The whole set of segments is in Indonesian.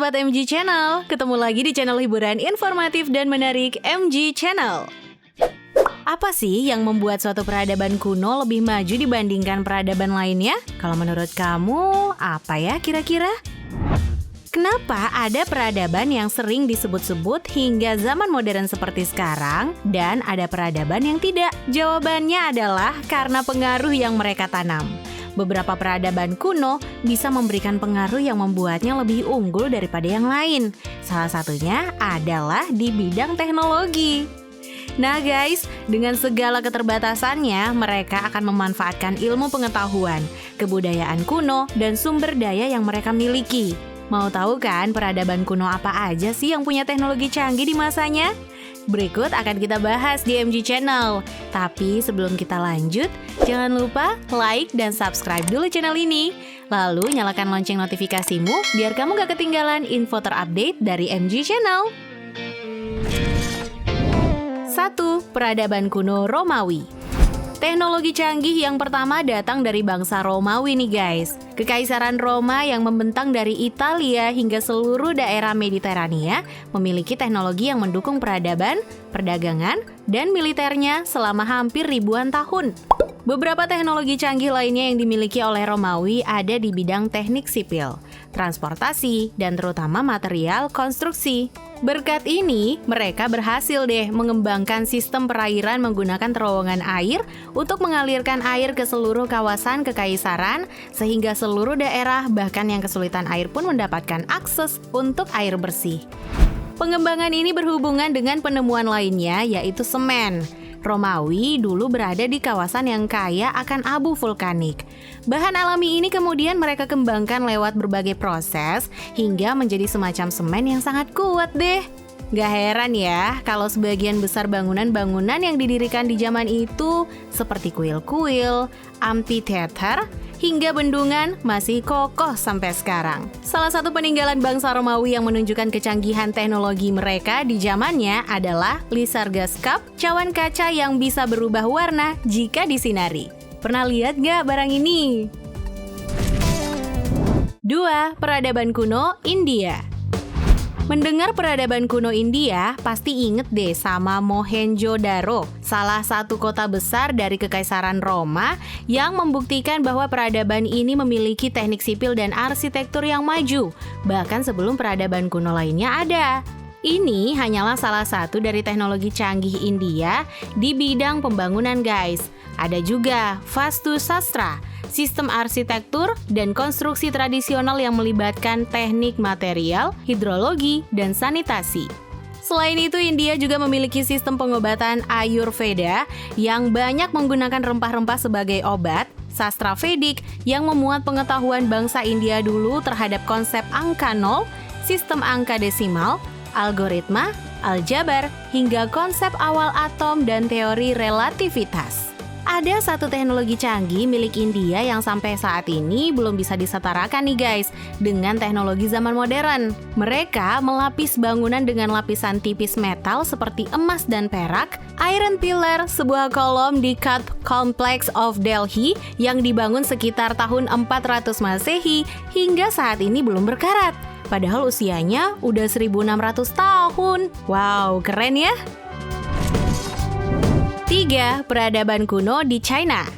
Sobat MG Channel, ketemu lagi di channel hiburan informatif dan menarik MG Channel. Apa sih yang membuat suatu peradaban kuno lebih maju dibandingkan peradaban lainnya? Kalau menurut kamu, apa ya kira-kira? Kenapa ada peradaban yang sering disebut-sebut hingga zaman modern seperti sekarang, dan ada peradaban yang tidak? Jawabannya adalah karena pengaruh yang mereka tanam. Beberapa peradaban kuno bisa memberikan pengaruh yang membuatnya lebih unggul daripada yang lain. Salah satunya adalah di bidang teknologi. Nah guys, dengan segala keterbatasannya, mereka akan memanfaatkan ilmu pengetahuan, kebudayaan kuno, dan sumber daya yang mereka miliki. Mau tahu kan peradaban kuno apa aja sih yang punya teknologi canggih di masanya? Berikut akan kita bahas di MG Channel. Tapi sebelum kita lanjut, jangan lupa like dan subscribe dulu channel ini. Lalu nyalakan lonceng notifikasimu biar kamu gak ketinggalan info terupdate dari MG Channel. 1. Peradaban kuno Romawi. Teknologi canggih yang pertama datang dari bangsa Romawi nih guys. Kekaisaran Roma yang membentang dari Italia hingga seluruh daerah Mediterania memiliki teknologi yang mendukung peradaban, perdagangan, dan militernya selama hampir ribuan tahun. Beberapa teknologi canggih lainnya yang dimiliki oleh Romawi ada di bidang teknik sipil, transportasi, dan terutama material konstruksi. Berkat ini, mereka berhasil deh mengembangkan sistem perairan menggunakan terowongan air untuk mengalirkan air ke seluruh kawasan kekaisaran, sehingga seluruh daerah bahkan yang kesulitan air pun mendapatkan akses untuk air bersih. Pengembangan ini berhubungan dengan penemuan lainnya, yaitu semen. Romawi dulu berada di kawasan yang kaya akan abu vulkanik. Bahan alami ini kemudian mereka kembangkan lewat berbagai proses hingga menjadi semacam semen yang sangat kuat deh. Gak heran ya kalau sebagian besar bangunan-bangunan yang didirikan di zaman itu seperti kuil-kuil, amphitheater, hingga bendungan masih kokoh sampai sekarang. Salah satu peninggalan bangsa Romawi yang menunjukkan kecanggihan teknologi mereka di zamannya adalah Lycurgus Cup, cawan kaca yang bisa berubah warna jika disinari. Pernah lihat gak barang ini? 2. Peradaban kuno India. Mendengar peradaban kuno India, pasti inget deh sama Mohenjo-daro, salah satu kota besar dari Kekaisaran Roma yang membuktikan bahwa peradaban ini memiliki teknik sipil dan arsitektur yang maju, bahkan sebelum peradaban kuno lainnya ada. Ini hanyalah salah satu dari teknologi canggih India di bidang pembangunan guys. Ada juga Vastu Sastra, sistem arsitektur dan konstruksi tradisional yang melibatkan teknik material, hidrologi, dan sanitasi. Selain itu, India juga memiliki sistem pengobatan Ayurveda yang banyak menggunakan rempah-rempah sebagai obat, sastra Vedic yang memuat pengetahuan bangsa India dulu terhadap konsep angka nol, sistem angka desimal, algoritma, aljabar, hingga konsep awal atom dan teori relativitas. Ada satu teknologi canggih milik India yang sampai saat ini belum bisa disetarakan nih guys dengan teknologi zaman modern. Mereka melapis bangunan dengan lapisan tipis metal seperti emas dan perak, Iron Pillar, sebuah kolom di Qutb Complex of Delhi yang dibangun sekitar tahun 400 Masehi hingga saat ini belum berkarat. Padahal usianya udah 1600 tahun. Wow, keren ya! 3. Peradaban kuno di China.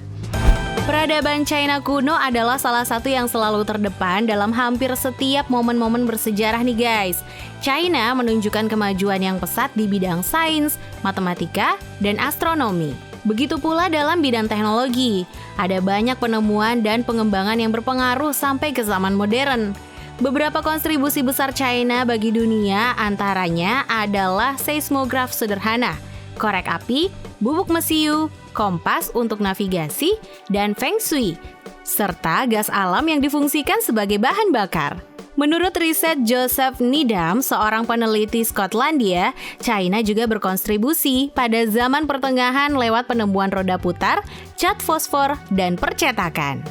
Peradaban China kuno adalah salah satu yang selalu terdepan dalam hampir setiap momen-momen bersejarah nih guys. China menunjukkan kemajuan yang pesat di bidang sains, matematika, dan astronomi. Begitu pula dalam bidang teknologi. Ada banyak penemuan dan pengembangan yang berpengaruh sampai ke zaman modern. Beberapa kontribusi besar China bagi dunia antaranya adalah seismograf sederhana, korek api, bubuk mesiu, kompas untuk navigasi, dan feng shui, serta gas alam yang difungsikan sebagai bahan bakar. Menurut riset Joseph Needham, seorang peneliti Skotlandia, China juga berkontribusi pada zaman pertengahan lewat penemuan roda putar, cat fosfor, dan percetakan.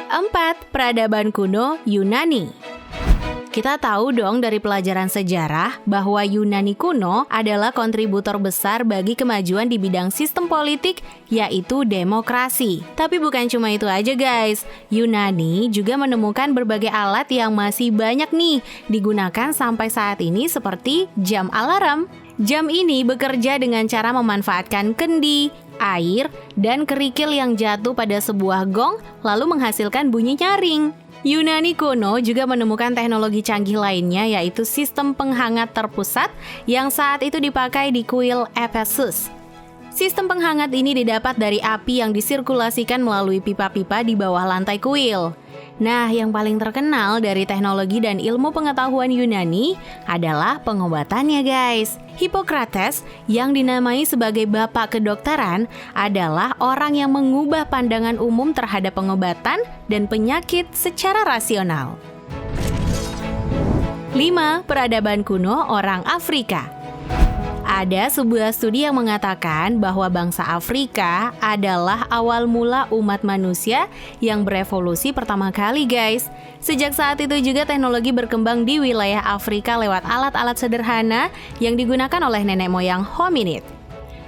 4. Peradaban kuno Yunani. Kita tahu dong dari pelajaran sejarah bahwa Yunani kuno adalah kontributor besar bagi kemajuan di bidang sistem politik, yaitu demokrasi. Tapi bukan cuma itu aja guys, Yunani juga menemukan berbagai alat yang masih banyak nih digunakan sampai saat ini seperti jam alarm. Jam ini bekerja dengan cara memanfaatkan kendi, air, dan kerikil yang jatuh pada sebuah gong lalu menghasilkan bunyi nyaring. Yunani kuno juga menemukan teknologi canggih lainnya yaitu sistem penghangat terpusat yang saat itu dipakai di kuil Ephesus. Sistem penghangat ini didapat dari api yang disirkulasikan melalui pipa-pipa di bawah lantai kuil. Nah, yang paling terkenal dari teknologi dan ilmu pengetahuan Yunani adalah pengobatannya guys. Hippocrates yang dinamai sebagai bapak kedokteran adalah orang yang mengubah pandangan umum terhadap pengobatan dan penyakit secara rasional. 5. Peradaban kuno orang Afrika. Ada sebuah studi yang mengatakan bahwa bangsa Afrika adalah awal mula umat manusia yang berevolusi pertama kali guys. Sejak saat itu juga teknologi berkembang di wilayah Afrika lewat alat-alat sederhana yang digunakan oleh nenek moyang hominid.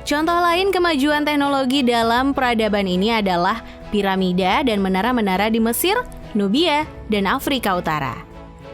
Contoh lain kemajuan teknologi dalam peradaban ini adalah piramida dan menara-menara di Mesir, Nubia, dan Afrika Utara.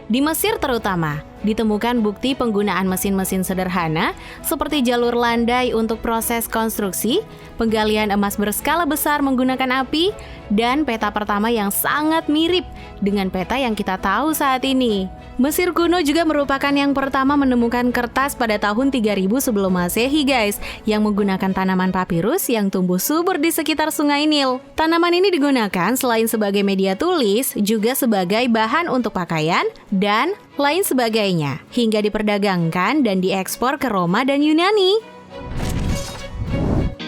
Di Mesir terutama, ditemukan bukti penggunaan mesin-mesin sederhana seperti jalur landai untuk proses konstruksi, penggalian emas berskala besar menggunakan api, dan peta pertama yang sangat mirip dengan peta yang kita tahu saat ini. Mesir kuno juga merupakan yang pertama menemukan kertas pada tahun 3000 sebelum Masehi guys, yang menggunakan tanaman papirus yang tumbuh subur di sekitar Sungai Nil. Tanaman ini digunakan selain sebagai media tulis, juga sebagai bahan untuk pakaian dan lain sebagainya, hingga diperdagangkan dan diekspor ke Roma dan Yunani.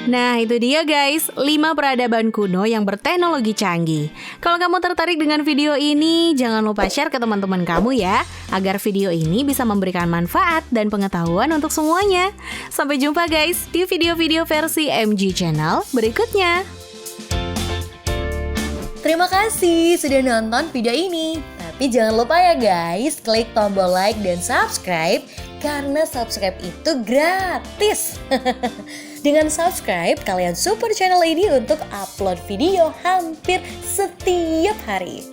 Nah itu dia guys, 5 peradaban kuno yang berteknologi canggih. Kalau kamu tertarik dengan video ini, jangan lupa share ke teman-teman kamu ya, agar video ini bisa memberikan manfaat dan pengetahuan untuk semuanya. Sampai jumpa guys di video-video versi MG Channel berikutnya. Terima kasih sudah nonton video ini. Tapi jangan lupa ya guys, klik tombol like dan subscribe, karena subscribe itu gratis. Dengan subscribe, kalian support channel ini untuk upload video hampir setiap hari.